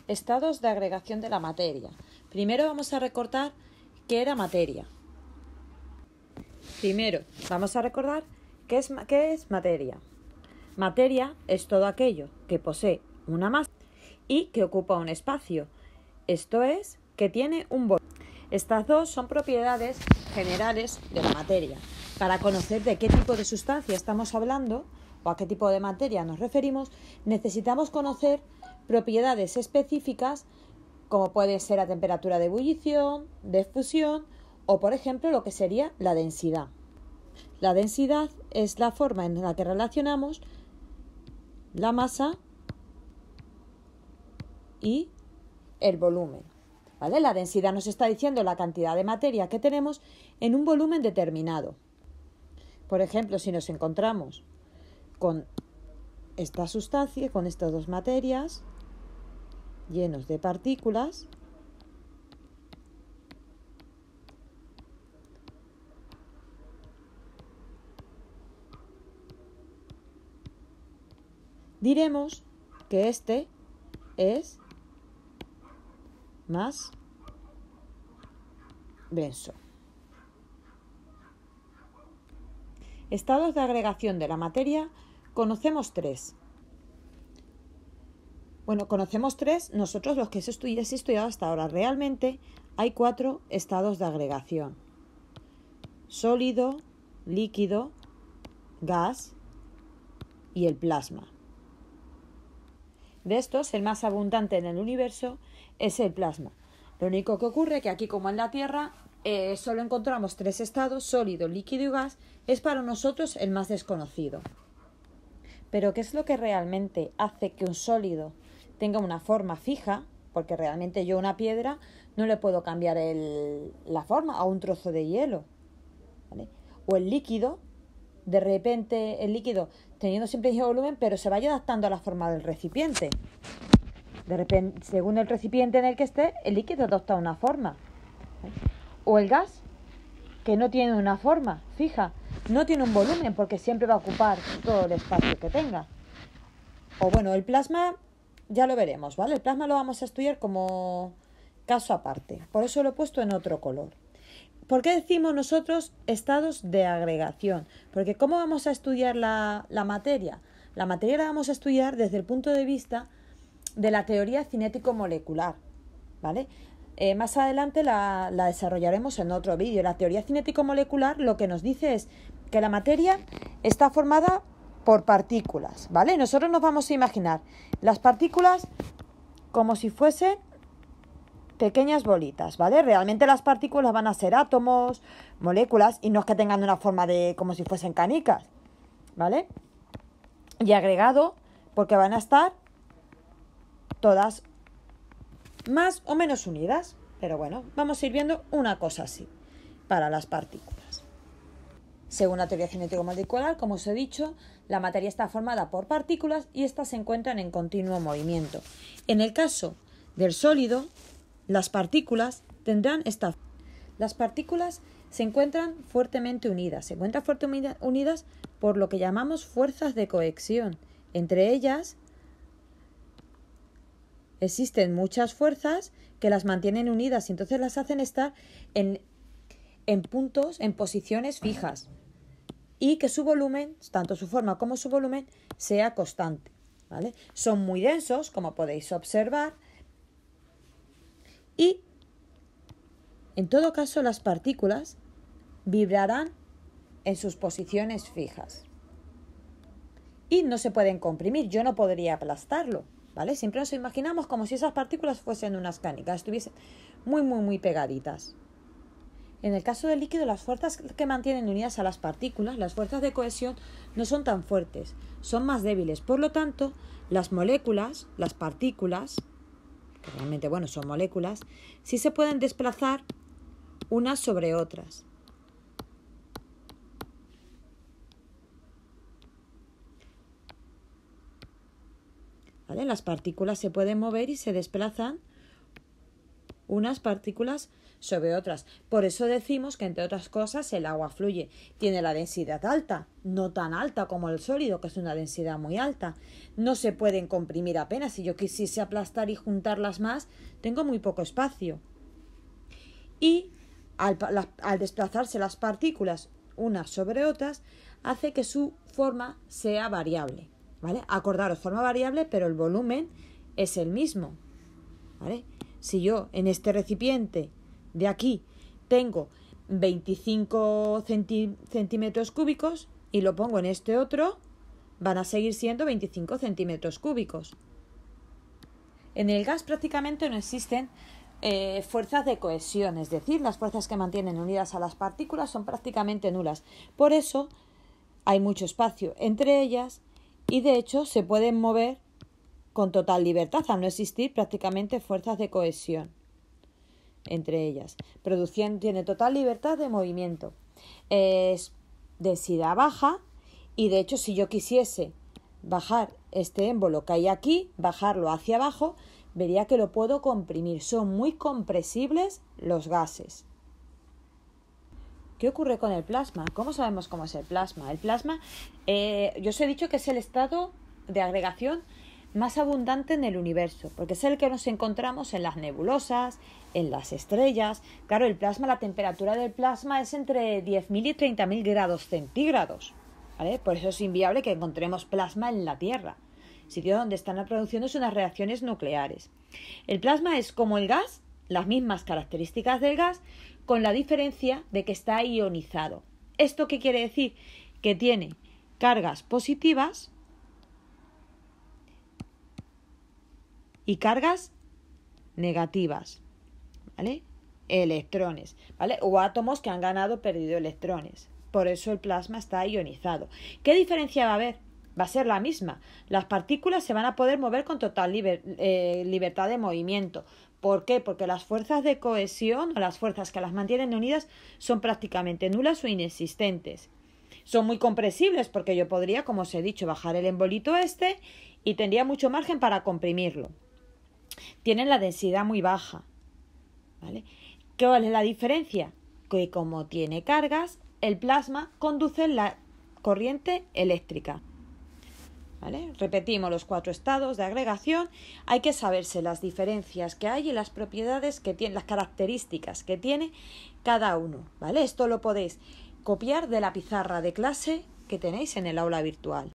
Estados de agregación de la materia. Primero vamos a recordar qué era materia. Primero vamos a recordar qué es materia. Materia es todo aquello que posee una masa y que ocupa un espacio. Esto es, que tiene un volumen. Estas dos son propiedades generales de la materia. Para conocer de qué tipo de sustancia estamos hablando o a qué tipo de materia nos referimos, necesitamos conocer propiedades específicas como puede ser la temperatura de ebullición, de fusión o, por ejemplo, lo que sería la densidad. La densidad es la forma en la que relacionamos la masa y el volumen. ¿Vale? La densidad nos está diciendo la cantidad de materia que tenemos en un volumen determinado. Por ejemplo, si nos encontramos con esta sustancia, con estas dos materias llenos de partículas, diremos que este es más denso. Estados de agregación de la materia conocemos tres. Bueno, conocemos tres nosotros los que he estudiado hasta ahora. Realmente hay 4 estados de agregación: sólido, líquido, gas y el plasma. De estos, el más abundante en el universo es el plasma. Lo único que ocurre es que aquí, como en la Tierra, solo encontramos 3 estados: sólido, líquido y gas. Es para nosotros el más desconocido. Pero ¿qué es lo que realmente hace que un sólido tenga una forma fija? Porque realmente yo a una piedra no le puedo cambiar la forma a un trozo de hielo, ¿vale? O el líquido, de repente el líquido teniendo siempre el mismo volumen, pero se vaya adaptando a la forma del recipiente. De repente, según el recipiente en el que esté, el líquido adopta una forma, ¿vale? O el gas, que no tiene una forma fija, no tiene un volumen porque siempre va a ocupar todo el espacio que tenga. O bueno, el plasma ya lo veremos, ¿vale? El plasma lo vamos a estudiar como caso aparte, por eso lo he puesto en otro color. ¿Por qué decimos nosotros estados de agregación? Porque ¿cómo vamos a estudiar la materia? La materia la vamos a estudiar desde el punto de vista de la teoría cinético-molecular, ¿vale? Más adelante la desarrollaremos en otro vídeo. La teoría cinético-molecular lo que nos dice es que la materia está formada por partículas, ¿vale? Nosotros nos vamos a imaginar las partículas como si fuesen pequeñas bolitas, ¿vale? Realmente las partículas van a ser átomos, moléculas, y no es que tengan una forma de como si fuesen canicas, ¿vale? Y agregado porque van a estar todas más o menos unidas, pero bueno, vamos a ir viendo una cosa así para las partículas. Según la teoría cinético-molecular, como os he dicho, la materia está formada por partículas y estas se encuentran en continuo movimiento. En el caso del sólido, las partículas tendrán esta. Las partículas se encuentran fuertemente unidas. Unidas por lo que llamamos fuerzas de cohesión. Entre ellas existen muchas fuerzas que las mantienen unidas y entonces las hacen estar en puntos, en posiciones fijas, y que su volumen, tanto su forma como su volumen, sea constante, ¿vale? Son muy densos, como podéis observar, y en todo caso las partículas vibrarán en sus posiciones fijas y no se pueden comprimir. Yo no podría aplastarlo, ¿vale? Siempre nos imaginamos como si esas partículas fuesen unas canicas, estuviesen muy pegaditas. En el caso del líquido, las fuerzas que mantienen unidas a las partículas, las fuerzas de cohesión, no son tan fuertes, son más débiles. Por lo tanto, las moléculas, las partículas, que realmente, bueno, son moléculas, sí se pueden desplazar unas sobre otras. ¿Vale? Las partículas se pueden mover y se desplazan unas partículas sobre otras. Por eso decimos que, entre otras cosas, el agua fluye. Tiene la densidad alta, no tan alta como el sólido, que es una densidad muy alta. No se pueden comprimir apenas. Si yo quisiese aplastar y juntarlas más, tengo muy poco espacio. Y al desplazarse las partículas unas sobre otras, hace que su forma sea variable, ¿vale? Acordaros, forma variable, pero el volumen es el mismo, ¿vale? Si yo en este recipiente de aquí tengo 25 centímetros cúbicos y lo pongo en este otro, van a seguir siendo 25 centímetros cúbicos. En el gas prácticamente no existen fuerzas de cohesión, es decir, las fuerzas que mantienen unidas a las partículas son prácticamente nulas. Por eso hay mucho espacio entre ellas y de hecho se pueden mover con total libertad, al no existir prácticamente fuerzas de cohesión entre ellas. Tiene total libertad de movimiento. Es densidad baja y de hecho si yo quisiese bajar este émbolo que hay aquí, bajarlo hacia abajo, vería que lo puedo comprimir. Son muy compresibles los gases. ¿Qué ocurre con el plasma? ¿Cómo sabemos cómo es el plasma? El plasma, yo os he dicho que es el estado de agregación más abundante en el universo, porque es el que nos encontramos en las nebulosas, en las estrellas. Claro, el plasma, la temperatura del plasma es entre 10.000 y 30.000 grados centígrados, ¿vale? Por eso es inviable que encontremos plasma en la Tierra. Sitio donde están produciéndose unas reacciones nucleares. El plasma es como el gas, las mismas características del gas, con la diferencia de que está ionizado. ¿Esto qué quiere decir? Que tiene cargas positivas y cargas negativas, ¿vale? Electrones, ¿vale? O átomos que han ganado o perdido electrones. Por eso el plasma está ionizado. ¿Qué diferencia va a haber? Va a ser la misma. Las partículas se van a poder mover con total libertad de movimiento. ¿Por qué? Porque las fuerzas de cohesión o las fuerzas que las mantienen unidas son prácticamente nulas o inexistentes. Son muy compresibles porque yo podría, como os he dicho, bajar el embolito y tendría mucho margen para comprimirlo. Tienen la densidad muy baja, ¿vale? ¿Cuál es la diferencia? Que como tiene cargas, el plasma conduce la corriente eléctrica. ¿Vale? Repetimos los 4 estados de agregación. Hay que saberse las diferencias que hay y las propiedades que tiene, las características que tiene cada uno, ¿vale? Esto lo podéis copiar de la pizarra de clase que tenéis en el aula virtual.